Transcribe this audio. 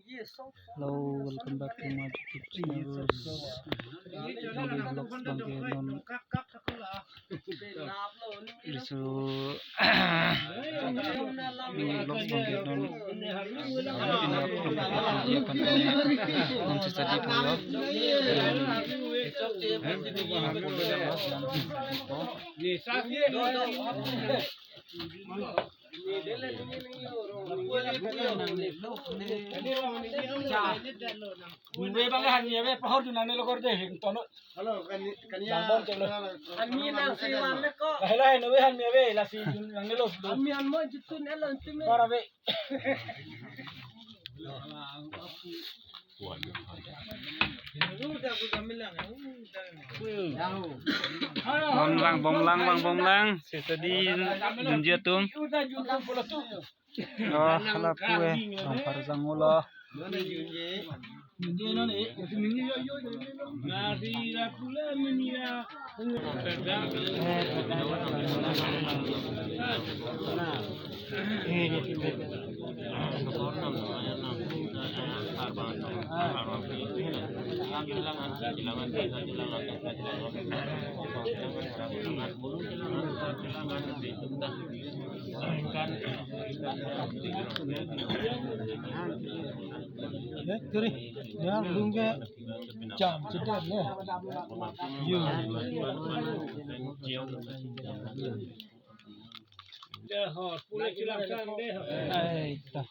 Hello, welcome back to my YouTube channel. Daily vlogs Bangkenon. So, yung vlogs Bangkenon. Pinapakamakan ng sa study po yun. Gue banggahan ya, be pahor tu nane lokor deh, tono. Halo, kan ya. Bambon celo. Ami nang siwan ko. Lahai no be han ya be, lasi nane los. Ami an mo jutun elon tume. Para be. Bom lang. Si tadi dunjia tum. Udah juta puluh tu. Oh, hala kue. Sampar sangulo. Dia nane, mini yo yo. Nasi rakula mini ya. Kiri, ya lungge jam cepat ya. Yo. Dah hot, pulang silakan deh. Ay, dah.